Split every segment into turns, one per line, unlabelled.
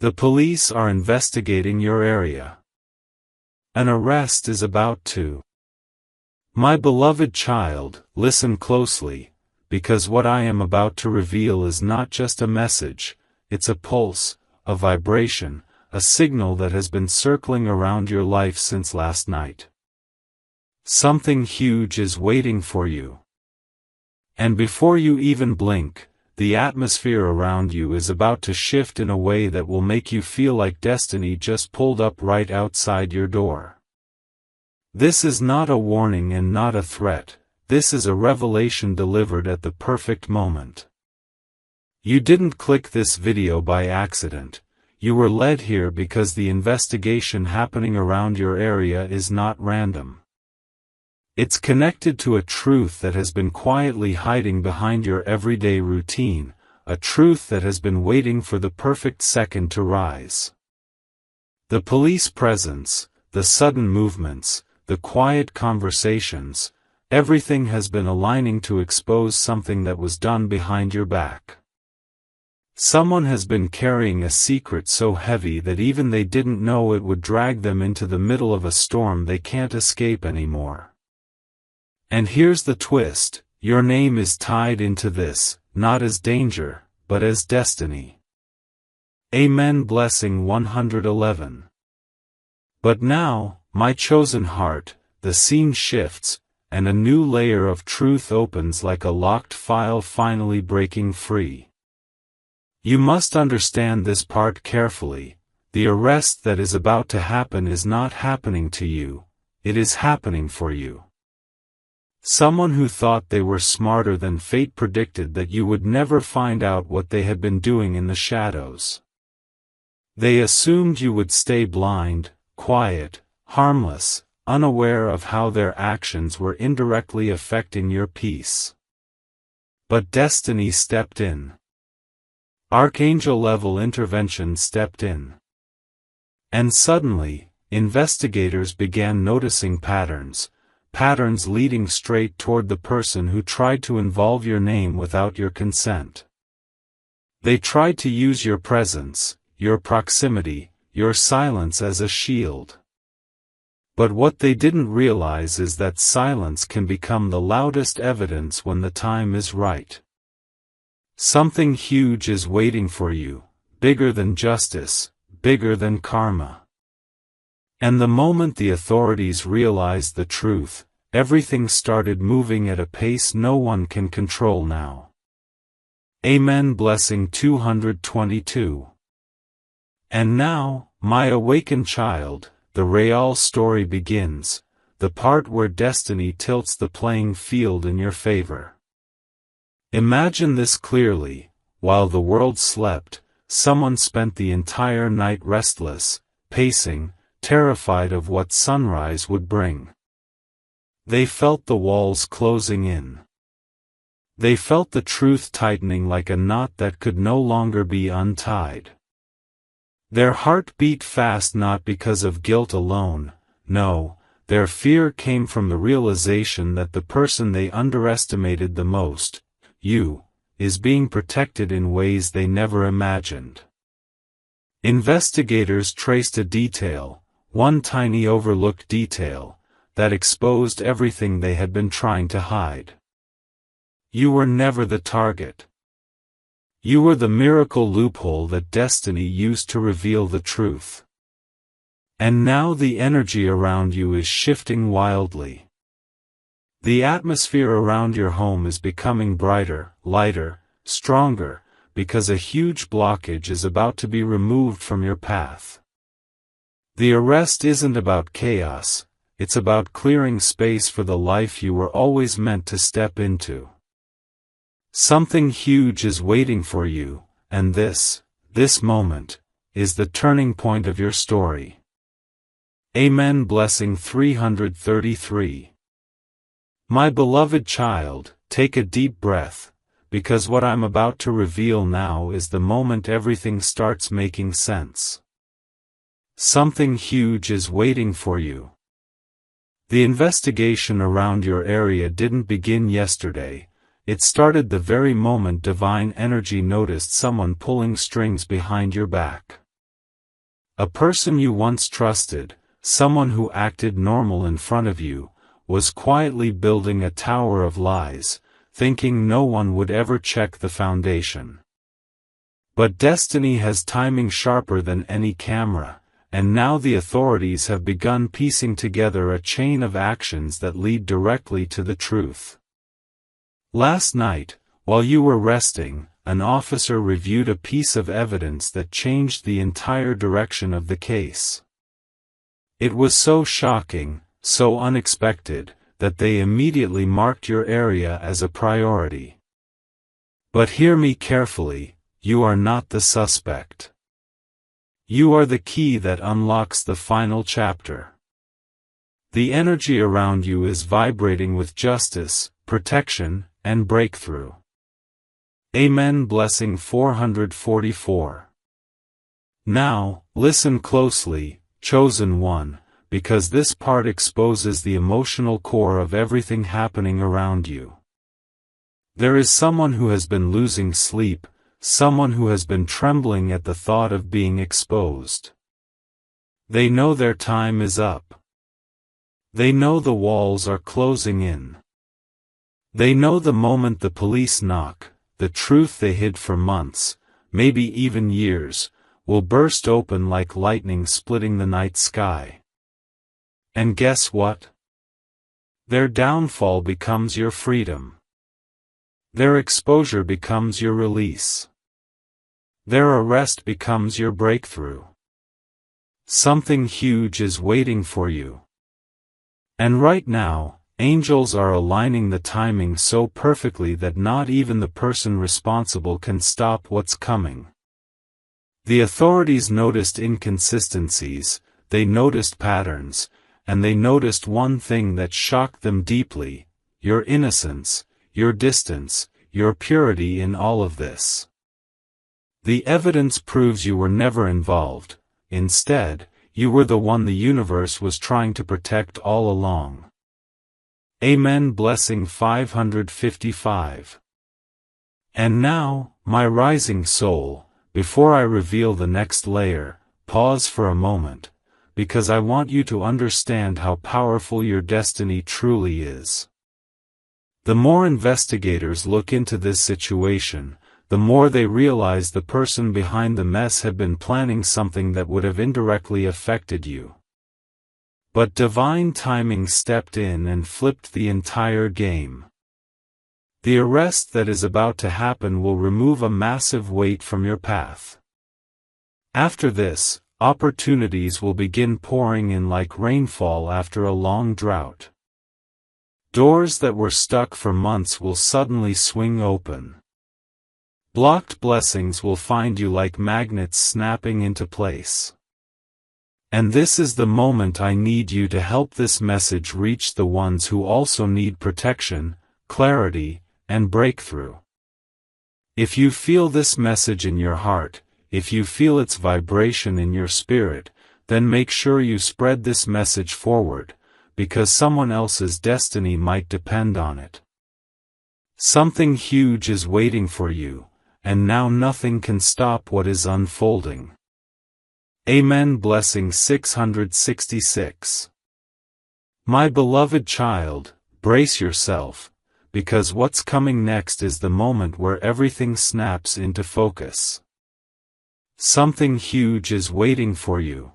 The police are investigating your area. An arrest is about to. My beloved child, listen closely, because what I am about to reveal is not just a message, it's a pulse, a vibration, a signal that has been circling around your life since last night. Something huge is waiting for you. And before you even blink, the atmosphere around you is about to shift in a way that will make you feel like destiny just pulled up right outside your door. This is not a warning and not a threat, this is a revelation delivered at the perfect moment. You didn't click this video by accident, you were led here because the investigation happening around your area is not random. It's connected to a truth that has been quietly hiding behind your everyday routine, a truth that has been waiting for the perfect second to rise. The police presence, the sudden movements, the quiet conversations, everything has been aligning to expose something that was done behind your back. Someone has been carrying a secret so heavy that even they didn't know it would drag them into the middle of a storm they can't escape anymore. And here's the twist, your name is tied into this, not as danger, but as destiny. Amen. Blessing 111. But now, my chosen heart, the scene shifts, and a new layer of truth opens like a locked file finally breaking free. You must understand this part carefully, the arrest that is about to happen is not happening to you, it is happening for you. Someone who thought they were smarter than fate predicted that you would never find out what they had been doing in the shadows. They assumed you would stay blind, quiet, harmless, unaware of how their actions were indirectly affecting your peace. But destiny stepped in. Archangel level intervention stepped in. And suddenly, investigators began noticing patterns leading straight toward the person who tried to involve your name without your consent. They tried to use your presence, your proximity, your silence as a shield. But what they didn't realize is that silence can become the loudest evidence when the time is right. Something huge is waiting for you, bigger than justice, bigger than karma. And the moment the authorities realized the truth, everything started moving at a pace no one can control now. Amen. Blessing 222. And now, my awakened child, the real story begins, the part where destiny tilts the playing field in your favor. Imagine this clearly, while the world slept, someone spent the entire night restless, pacing, terrified of what sunrise would bring. They felt the walls closing in. They felt the truth tightening like a knot that could no longer be untied. Their heart beat fast not because of guilt alone, no, their fear came from the realization that the person they underestimated the most, you, is being protected in ways they never imagined. Investigators traced a detail, one tiny overlooked detail, that exposed everything they had been trying to hide. You were never the target. You were the miracle loophole that destiny used to reveal the truth. And now the energy around you is shifting wildly. The atmosphere around your home is becoming brighter, lighter, stronger, because a huge blockage is about to be removed from your path. The arrest isn't about chaos, it's about clearing space for the life you were always meant to step into. Something huge is waiting for you, and this moment, is the turning point of your story. Amen. Blessing 333. My beloved child, take a deep breath, because what I'm about to reveal now is the moment everything starts making sense. Something huge is waiting for you. The investigation around your area didn't begin yesterday, it started the very moment divine energy noticed someone pulling strings behind your back. A person you once trusted, someone who acted normal in front of you, was quietly building a tower of lies, thinking no one would ever check the foundation. But destiny has timing sharper than any camera, and now the authorities have begun piecing together a chain of actions that lead directly to the truth. Last night, while you were resting, an officer reviewed a piece of evidence that changed the entire direction of the case. It was so shocking, so unexpected, that they immediately marked your area as a priority. But hear me carefully, you are not the suspect. You are the key that unlocks the final chapter. The energy around you is vibrating with justice, protection, and breakthrough. Amen. Blessing 444. Now, listen closely, chosen one, because this part exposes the emotional core of everything happening around you. There is someone who has been losing sleep, someone who has been trembling at the thought of being exposed. They know their time is up. They know the walls are closing in. They know the moment the police knock, the truth they hid for months, maybe even years, will burst open like lightning splitting the night sky. And guess what? Their downfall becomes your freedom. Their exposure becomes your release. Their arrest becomes your breakthrough. Something huge is waiting for you. And right now, angels are aligning the timing so perfectly that not even the person responsible can stop what's coming. The authorities noticed inconsistencies, they noticed patterns, and they noticed one thing that shocked them deeply: your innocence, your distance, your purity in all of this. The evidence proves you were never involved. Instead, you were the one the universe was trying to protect all along. Amen. Blessing 555. And now, my rising soul, before I reveal the next layer, pause for a moment, because I want you to understand how powerful your destiny truly is. The more investigators look into this situation, the more they realize the person behind the mess had been planning something that would have indirectly affected you. But divine timing stepped in and flipped the entire game. The arrest that is about to happen will remove a massive weight from your path. After this, opportunities will begin pouring in like rainfall after a long drought. Doors that were stuck for months will suddenly swing open. Blocked blessings will find you like magnets snapping into place. And this is the moment I need you to help this message reach the ones who also need protection, clarity, and breakthrough. If you feel this message in your heart, if you feel its vibration in your spirit, then make sure you spread this message forward, because someone else's destiny might depend on it. Something huge is waiting for you, and now nothing can stop what is unfolding. Amen. Blessing 666. My beloved child, brace yourself, because what's coming next is the moment where everything snaps into focus. Something huge is waiting for you.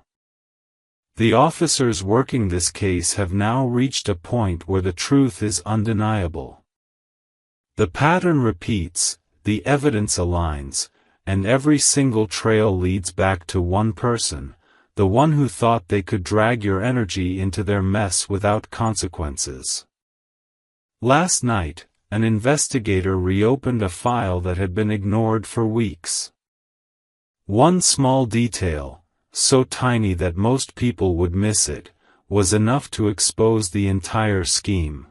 The officers working this case have now reached a point where the truth is undeniable. The pattern repeats, the evidence aligns, and every single trail leads back to one person, the one who thought they could drag your energy into their mess without consequences. Last night, an investigator reopened a file that had been ignored for weeks. One small detail, so tiny that most people would miss it, was enough to expose the entire scheme.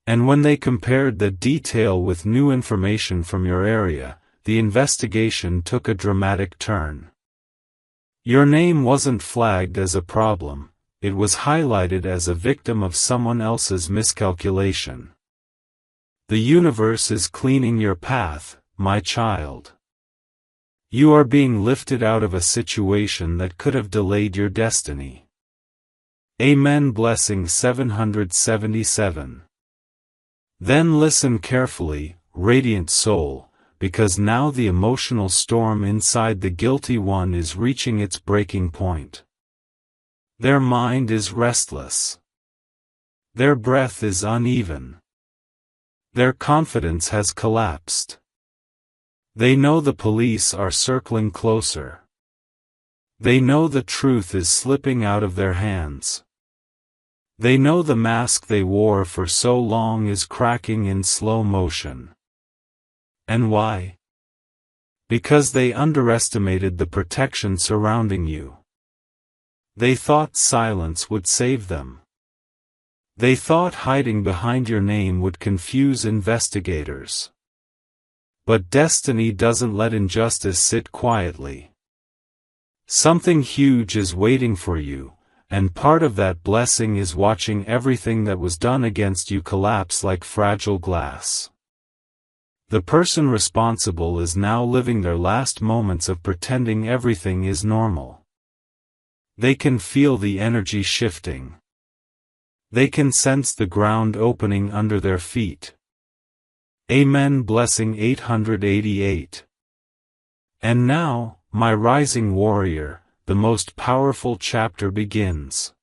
And when they compared the detail with new information from your area, the investigation took a dramatic turn. Your name wasn't flagged as a problem, it was highlighted as a victim of someone else's miscalculation. The universe is cleaning your path, my child. You are being lifted out of a situation that could have delayed your destiny. Amen. Blessing 777. Then listen carefully, radiant soul, because now the emotional storm inside the guilty one is reaching its breaking point. Their mind is restless. Their breath is uneven. Their confidence has collapsed. They know the police are circling closer. They know the truth is slipping out of their hands. They know the mask they wore for so long is cracking in slow motion. And why? Because they underestimated the protection surrounding you. They thought silence would save them. They thought hiding behind your name would confuse investigators. But destiny doesn't let injustice sit quietly. Something huge is waiting for you, and part of that blessing is watching everything that was done against you collapse like fragile glass. The person responsible is now living their last moments of pretending everything is normal. They can feel the energy shifting. They can sense the ground opening under their feet. Amen. Blessing 888. And now, my rising warrior, the most powerful chapter begins.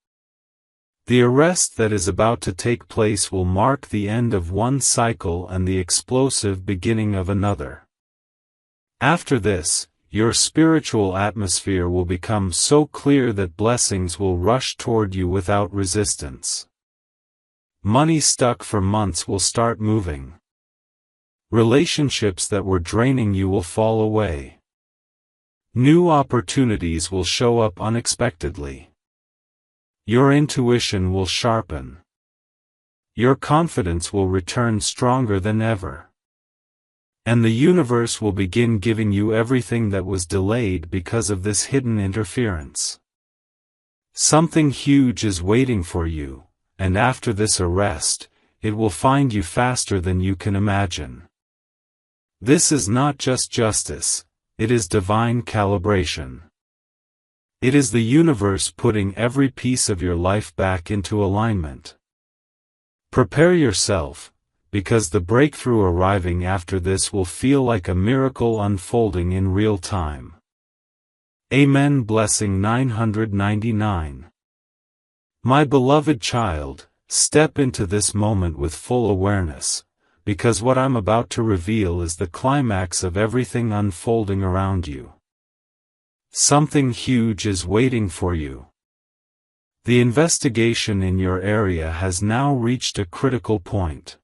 The arrest that is about to take place will mark the end of one cycle and the explosive beginning of another. After this, your spiritual atmosphere will become so clear that blessings will rush toward you without resistance. Money stuck for months will start moving. Relationships that were draining you will fall away. New opportunities will show up unexpectedly. Your intuition will sharpen. Your confidence will return stronger than ever. And the universe will begin giving you everything that was delayed because of this hidden interference. Something huge is waiting for you, and after this arrest, it will find you faster than you can imagine. This is not just justice, it is divine calibration. It is the universe putting every piece of your life back into alignment. Prepare yourself, because the breakthrough arriving after this will feel like a miracle unfolding in real time. Amen. Blessing 999. My beloved child, step into this moment with full awareness, because what I'm about to reveal is the climax of everything unfolding around you. Something huge is waiting for you. The investigation in your area has now reached a critical point.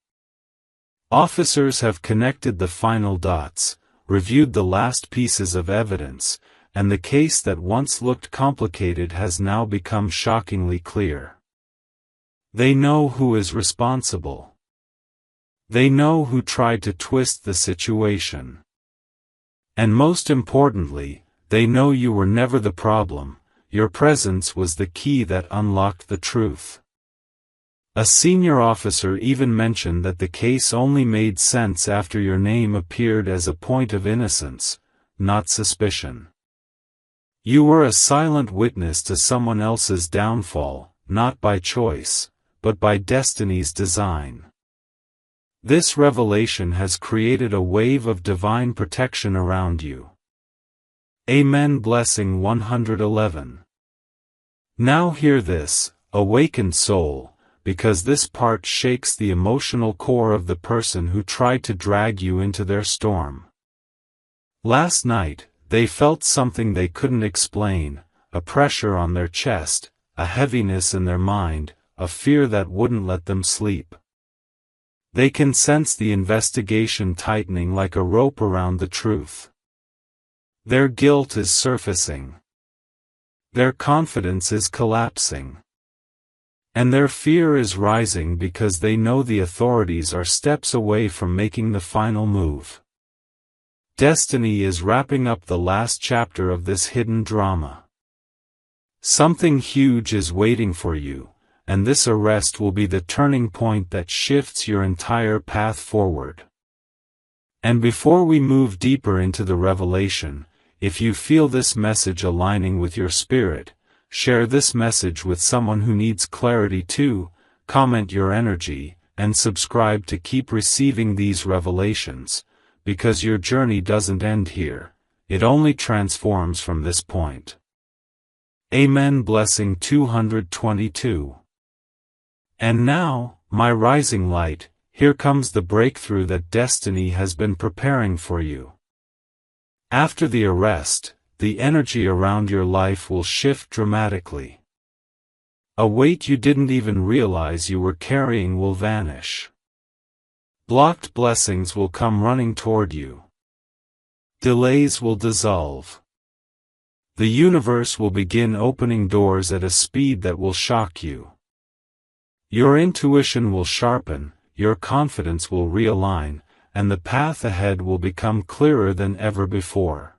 Officers have connected the final dots, reviewed the last pieces of evidence, and the case that once looked complicated has now become shockingly clear. They know who is responsible. They know who tried to twist the situation. And most importantly, they know you were never the problem, your presence was the key that unlocked the truth. A senior officer even mentioned that the case only made sense after your name appeared as a point of innocence, not suspicion. You were a silent witness to someone else's downfall, not by choice, but by destiny's design. This revelation has created a wave of divine protection around you. Amen. Blessing 111. Now hear this, awakened soul, because this part shakes the emotional core of the person who tried to drag you into their storm. Last night, they felt something they couldn't explain, a pressure on their chest, a heaviness in their mind, a fear that wouldn't let them sleep. They can sense the investigation tightening like a rope around the truth. Their guilt is surfacing. Their confidence is collapsing. And their fear is rising because they know the authorities are steps away from making the final move. Destiny is wrapping up the last chapter of this hidden drama. Something huge is waiting for you, and this arrest will be the turning point that shifts your entire path forward. And before we move deeper into the revelation, If you feel this message aligning with your spirit, share this message with someone who needs clarity too, comment your energy, and subscribe to keep receiving these revelations, because your journey doesn't end here, it only transforms from this point. Amen. Blessing 222. And now, my rising light, here comes the breakthrough that destiny has been preparing for you. After the arrest, the energy around your life will shift dramatically. A weight you didn't even realize you were carrying will vanish. Blocked blessings will come running toward you. Delays will dissolve. The universe will begin opening doors at a speed that will shock you. Your intuition will sharpen, your confidence will realign, and the path ahead will become clearer than ever before.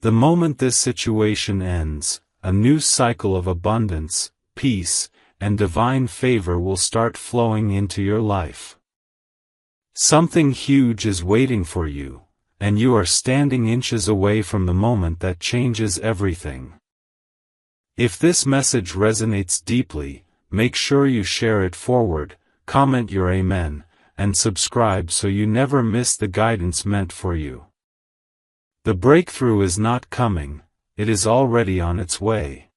The moment this situation ends, a new cycle of abundance, peace, and divine favor will start flowing into your life. Something huge is waiting for you, and you are standing inches away from the moment that changes everything. If this message resonates deeply, make sure you share it forward, comment your amen, and subscribe so you never miss the guidance meant for you. The breakthrough is not coming, it is already on its way.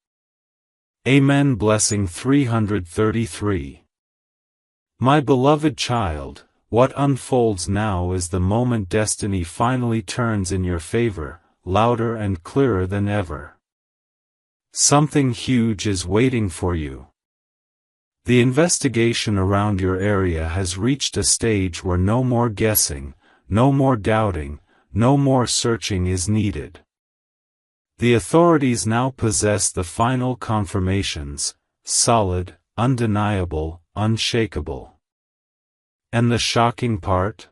Amen. Blessing 333. My beloved child, what unfolds now is the moment destiny finally turns in your favor, louder and clearer than ever. Something huge is waiting for you. The investigation around your area has reached a stage where no more guessing, no more doubting, no more searching is needed. The authorities now possess the final confirmations, solid, undeniable, unshakable. And the shocking part?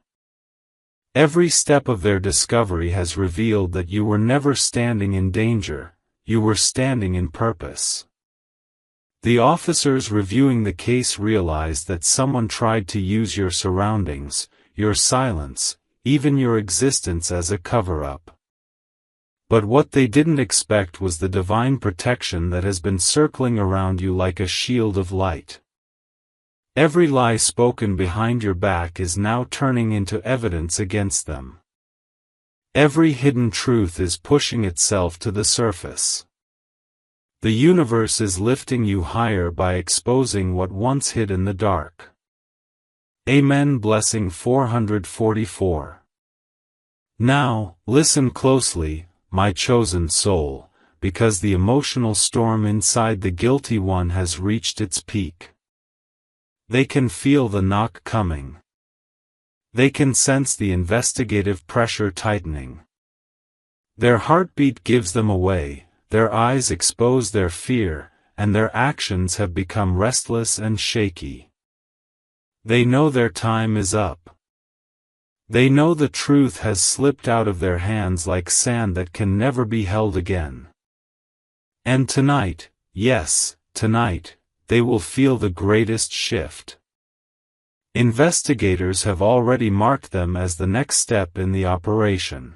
Every step of their discovery has revealed that you were never standing in danger, you were standing in purpose. The officers reviewing the case realized that someone tried to use your surroundings, your silence, even your existence as a cover-up. But what they didn't expect was the divine protection that has been circling around you like a shield of light. Every lie spoken behind your back is now turning into evidence against them. Every hidden truth is pushing itself to the surface. The universe is lifting you higher by exposing what once hid in the dark. Amen. Blessing 444. Now, listen closely, my chosen soul, because the emotional storm inside the guilty one has reached its peak. They can feel the knock coming. They can sense the investigative pressure tightening. Their heartbeat gives them away, their eyes expose their fear, and their actions have become restless and shaky. They know their time is up. They know the truth has slipped out of their hands like sand that can never be held again. And tonight, yes, tonight, they will feel the greatest shift. Investigators have already marked them as the next step in the operation.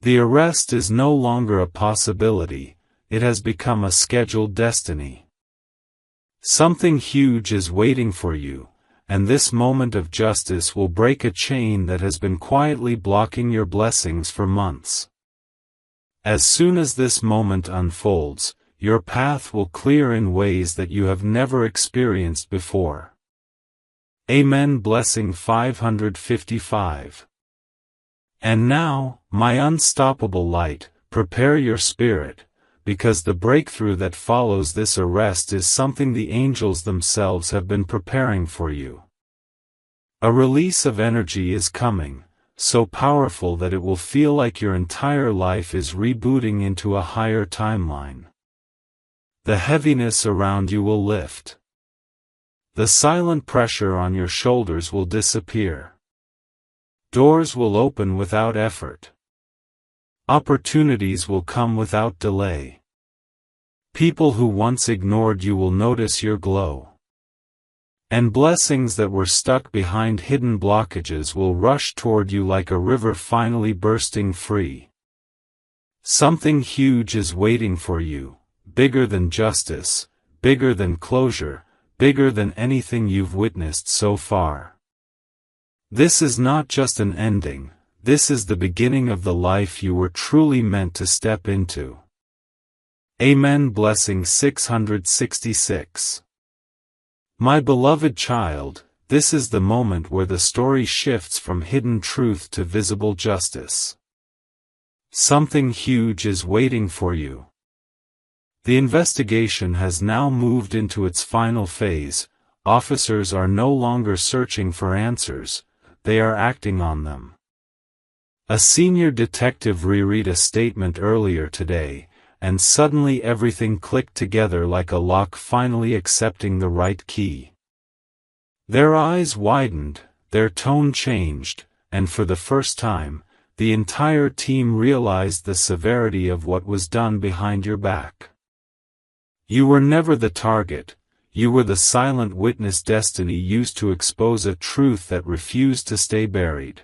The arrest is no longer a possibility, it has become a scheduled destiny. Something huge is waiting for you, and this moment of justice will break a chain that has been quietly blocking your blessings for months. As soon as this moment unfolds, your path will clear in ways that you have never experienced before. Amen. Blessing 555. And now, my unstoppable light, prepare your spirit, because the breakthrough that follows this arrest is something the angels themselves have been preparing for you. A release of energy is coming, so powerful that it will feel like your entire life is rebooting into a higher timeline. The heaviness around you will lift. The silent pressure on your shoulders will disappear. Doors will open without effort. Opportunities will come without delay. People who once ignored you will notice your glow. And blessings that were stuck behind hidden blockages will rush toward you like a river finally bursting free. Something huge is waiting for you, bigger than justice, bigger than closure, bigger than anything you've witnessed so far. This is not just an ending, this is the beginning of the life you were truly meant to step into. Amen. Blessing 666. My beloved child, this is the moment where the story shifts from hidden truth to visible justice. Something huge is waiting for you. The investigation has now moved into its final phase. Officers are no longer searching for answers, they are acting on them. A senior detective reread a statement earlier today, and suddenly everything clicked together like a lock finally accepting the right key. Their eyes widened, their tone changed, and for the first time, the entire team realized the severity of what was done behind your back. You were never the target, you were the silent witness destiny used to expose a truth that refused to stay buried.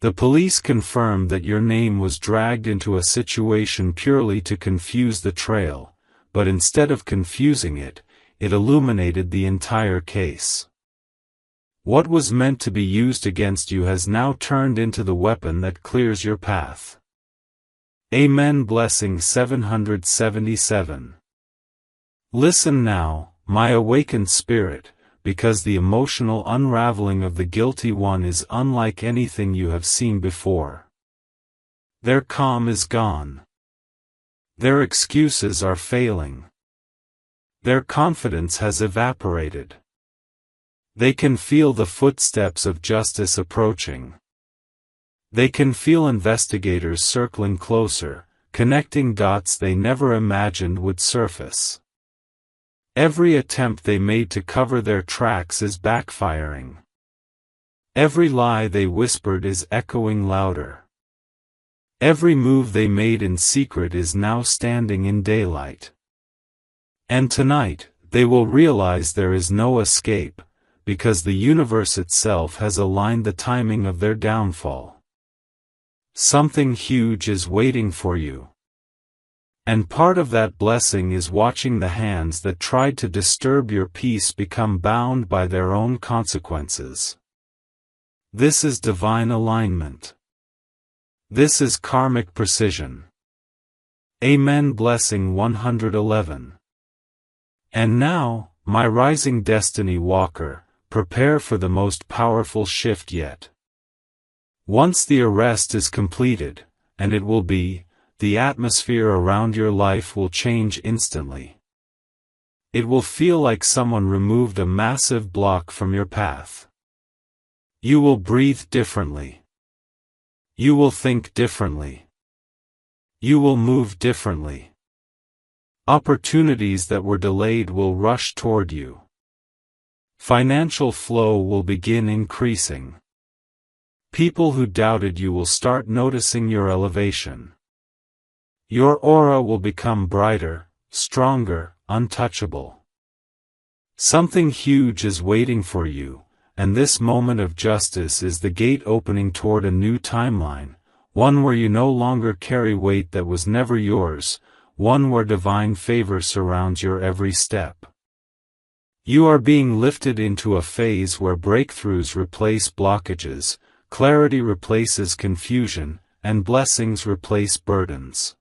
The police confirmed that your name was dragged into a situation purely to confuse the trail, but instead of confusing it, it illuminated the entire case. What was meant to be used against you has now turned into the weapon that clears your path. Amen. Blessing 777. Listen now, my awakened spirit, because the emotional unraveling of the guilty one is unlike anything you have seen before. Their calm is gone. Their excuses are failing. Their confidence has evaporated. They can feel the footsteps of justice approaching. They can feel investigators circling closer, connecting dots they never imagined would surface. Every attempt they made to cover their tracks is backfiring. Every lie they whispered is echoing louder. Every move they made in secret is now standing in daylight. And tonight, they will realize there is no escape, because the universe itself has aligned the timing of their downfall. Something huge is waiting for you. And part of that blessing is watching the hands that tried to disturb your peace become bound by their own consequences. This is divine alignment. This is karmic precision. Amen. Blessing 111. And now, my rising destiny walker, prepare for the most powerful shift yet. Once the arrest is completed, and it will be, the atmosphere around your life will change instantly. It will feel like someone removed a massive block from your path. You will breathe differently. You will think differently. You will move differently. Opportunities that were delayed will rush toward you. Financial flow will begin increasing. People who doubted you will start noticing your elevation. Your aura will become brighter, stronger, untouchable. Something huge is waiting for you, and this moment of justice is the gate opening toward a new timeline, one where you no longer carry weight that was never yours, one where divine favor surrounds your every step. You are being lifted into a phase where breakthroughs replace blockages, clarity replaces confusion, and blessings replace burdens.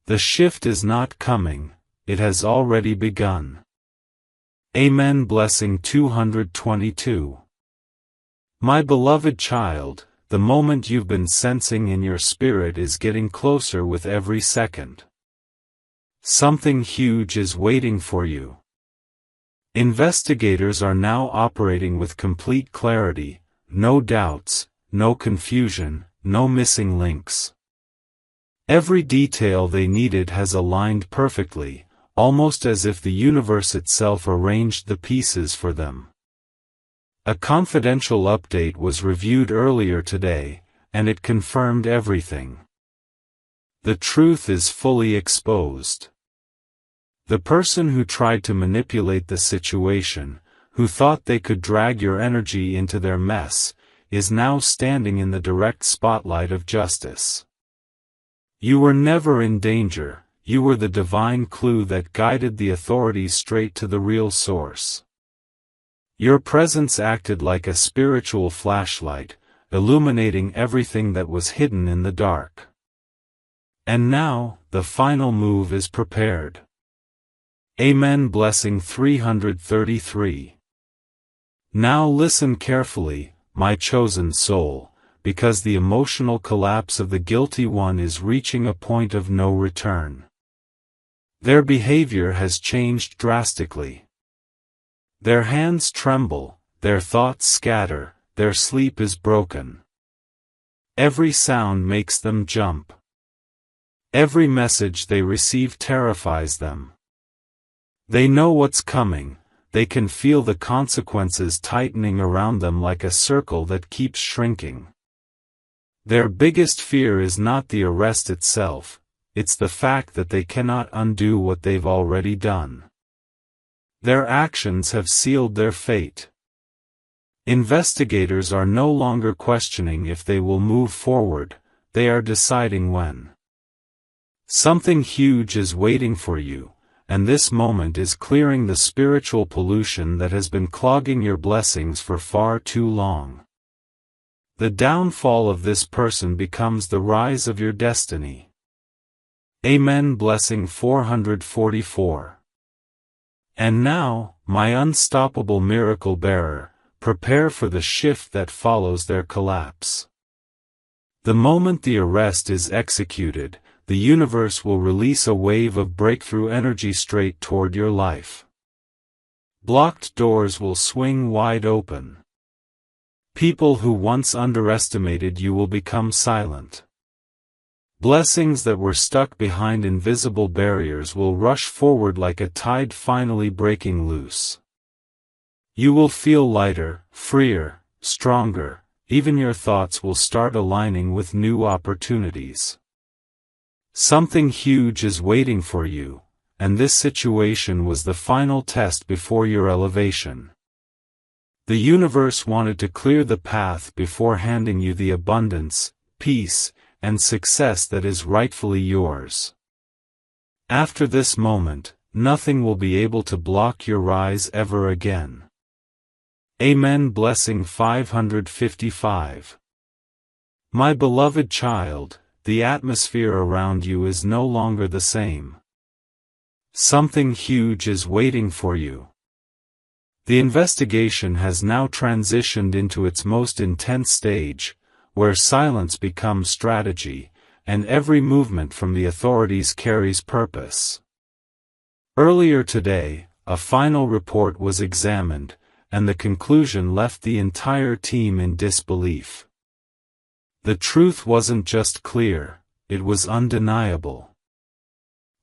The shift is not coming, it has already begun. Amen. Blessing 222. My beloved child, the moment you've been sensing in your spirit is getting closer with every second. Something huge is waiting for you. Investigators are now operating with complete clarity, no doubts, no confusion, no missing links. Every detail they needed has aligned perfectly, almost as if the universe itself arranged the pieces for them. A confidential update was reviewed earlier today, and it confirmed everything. The truth is fully exposed. The person who tried to manipulate the situation, who thought they could drag your energy into their mess, is now standing in the direct spotlight of justice. You were never in danger, you were the divine clue that guided the authorities straight to the real source. Your presence acted like a spiritual flashlight, illuminating everything that was hidden in the dark. And now, the final move is prepared. Amen. Blessing 333. Now listen carefully, my chosen soul, because the emotional collapse of the guilty one is reaching a point of no return. Their behavior has changed drastically. Their hands tremble, their thoughts scatter, their sleep is broken. Every sound makes them jump. Every message they receive terrifies them. They know what's coming, they can feel the consequences tightening around them like a circle that keeps shrinking. Their biggest fear is not the arrest itself, it's the fact that they cannot undo what they've already done. Their actions have sealed their fate. Investigators are no longer questioning if they will move forward, they are deciding when. Something huge is waiting for you, and this moment is clearing the spiritual pollution that has been clogging your blessings for far too long. The downfall of this person becomes the rise of your destiny. Amen. Blessing 444. And now, my unstoppable miracle bearer, prepare for the shift that follows their collapse. The moment the arrest is executed, the universe will release a wave of breakthrough energy straight toward your life. Blocked doors will swing wide open. People who once underestimated you will become silent. Blessings that were stuck behind invisible barriers will rush forward like a tide finally breaking loose. You will feel lighter, freer, stronger, even your thoughts will start aligning with new opportunities. Something huge is waiting for you, and this situation was the final test before your elevation. The universe wanted to clear the path before handing you the abundance, peace, and success that is rightfully yours. After this moment, nothing will be able to block your rise ever again. Amen. Blessing 555. My beloved child, the atmosphere around you is no longer the same. Something huge is waiting for you. The investigation has now transitioned into its most intense stage, where silence becomes strategy, and every movement from the authorities carries purpose. Earlier today, a final report was examined, and the conclusion left the entire team in disbelief. The truth wasn't just clear, it was undeniable.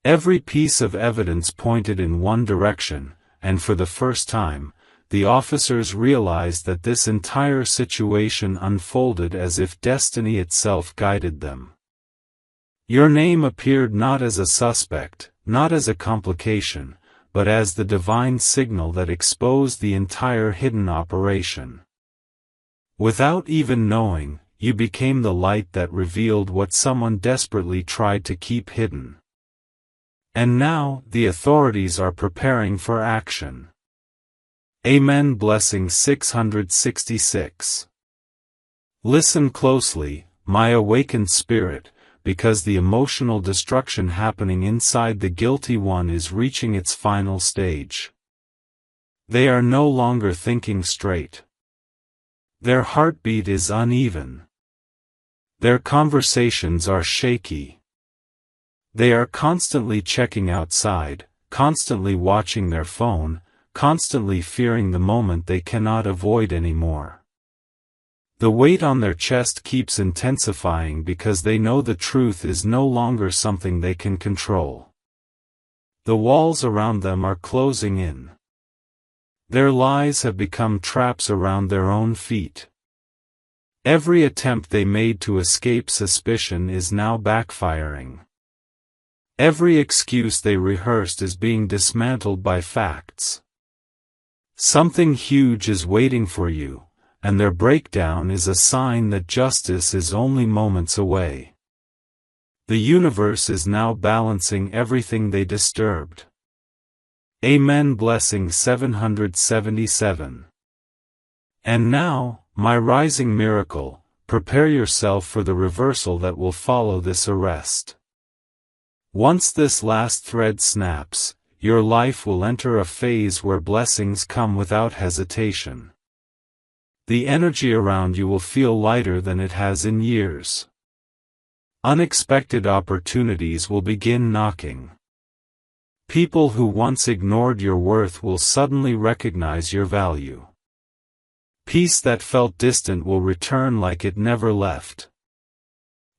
Every piece of evidence pointed in one direction, and for the first time, the officers realized that this entire situation unfolded as if destiny itself guided them. Your name appeared not as a suspect, not as a complication, but as the divine signal that exposed the entire hidden operation. Without even knowing, you became the light that revealed what someone desperately tried to keep hidden. And now, the authorities are preparing for action. Amen. Blessing 666. Listen closely, my awakened spirit, because the emotional destruction happening inside the guilty one is reaching its final stage. They are no longer thinking straight. Their heartbeat is uneven. Their conversations are shaky. They are constantly checking outside, constantly watching their phone, constantly fearing the moment they cannot avoid anymore. The weight on their chest keeps intensifying because they know the truth is no longer something they can control. The walls around them are closing in. Their lies have become traps around their own feet. Every attempt they made to escape suspicion is now backfiring. Every excuse they rehearsed is being dismantled by facts. Something huge is waiting for you, and their breakdown is a sign that justice is only moments away. The universe is now balancing everything they disturbed. Amen. Blessing 777. And now, my rising miracle, prepare yourself for the reversal that will follow this arrest. Once this last thread snaps, your life will enter a phase where blessings come without hesitation. The energy around you will feel lighter than it has in years. Unexpected opportunities will begin knocking. People who once ignored your worth will suddenly recognize your value. Peace that felt distant will return like it never left.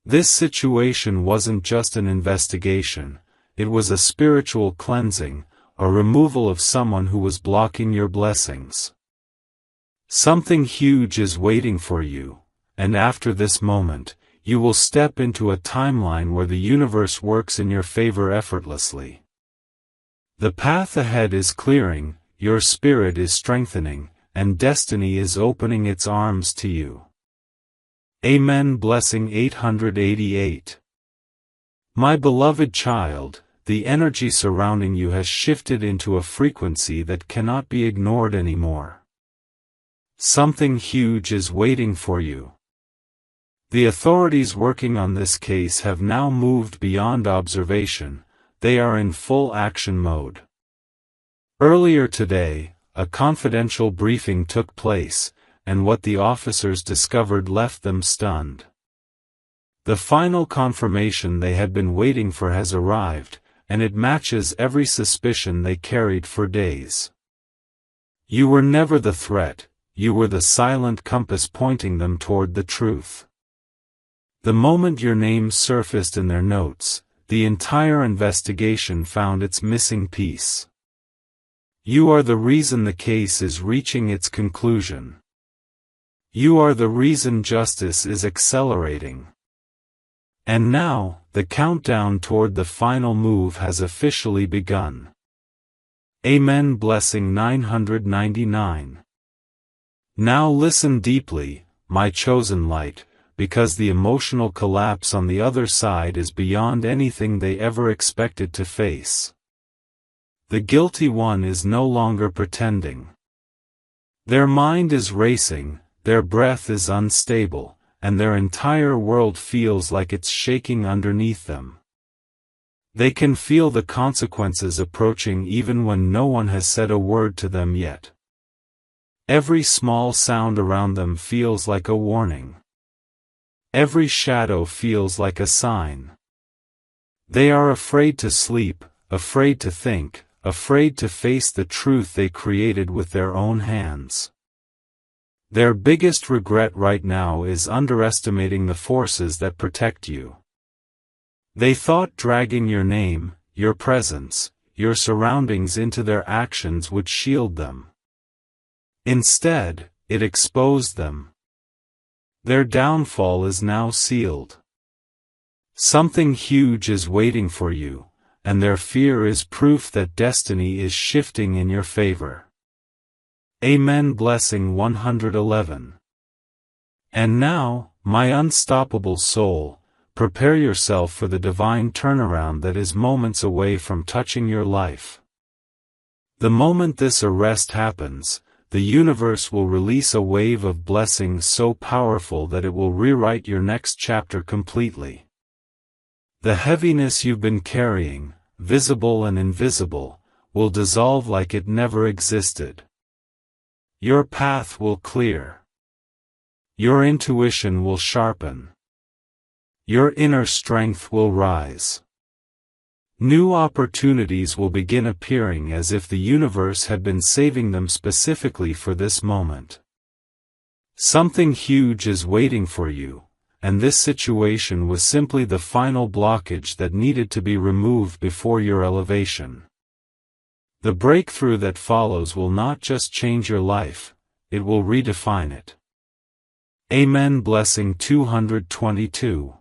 This situation wasn't just an investigation, it was a spiritual cleansing, a removal of someone who was blocking your blessings. Something huge is waiting for you, and after this moment, you will step into a timeline where the universe works in your favor effortlessly. The path ahead is clearing, your spirit is strengthening, and destiny is opening its arms to you. Amen. Blessing 888. My beloved child, the energy surrounding you has shifted into a frequency that cannot be ignored anymore. Something huge is waiting for you. The authorities working on this case have now moved beyond observation, they are in full action mode. Earlier today, a confidential briefing took place, and what the officers discovered left them stunned. The final confirmation they had been waiting for has arrived, and it matches every suspicion they carried for days. You were never the threat, you were the silent compass pointing them toward the truth. The moment your name surfaced in their notes, the entire investigation found its missing piece. You are the reason the case is reaching its conclusion. You are the reason justice is accelerating. And now, the countdown toward the final move has officially begun. Amen. Blessing 999. Now listen deeply, my chosen light, because the emotional collapse on the other side is beyond anything they ever expected to face. The guilty one is no longer pretending. Their mind is racing, their breath is unstable, and their entire world feels like it's shaking underneath them. They can feel the consequences approaching even when no one has said a word to them yet. Every small sound around them feels like a warning. Every shadow feels like a sign. They are afraid to sleep, afraid to think, afraid to face the truth they created with their own hands. Their biggest regret right now is underestimating the forces that protect you. They thought dragging your name, your presence, your surroundings into their actions would shield them. Instead, it exposed them. Their downfall is now sealed. Something huge is waiting for you, and their fear is proof that destiny is shifting in your favor. Amen. Blessing 111. And now, my unstoppable soul, prepare yourself for the divine turnaround that is moments away from touching your life. The moment this arrest happens, the universe will release a wave of blessings so powerful that it will rewrite your next chapter completely. The heaviness you've been carrying, visible and invisible, will dissolve like it never existed. Your path will clear. Your intuition will sharpen. Your inner strength will rise. New opportunities will begin appearing as if the universe had been saving them specifically for this moment. Something huge is waiting for you, and this situation was simply the final blockage that needed to be removed before your elevation. The breakthrough that follows will not just change your life, it will redefine it. Amen. Blessing 222.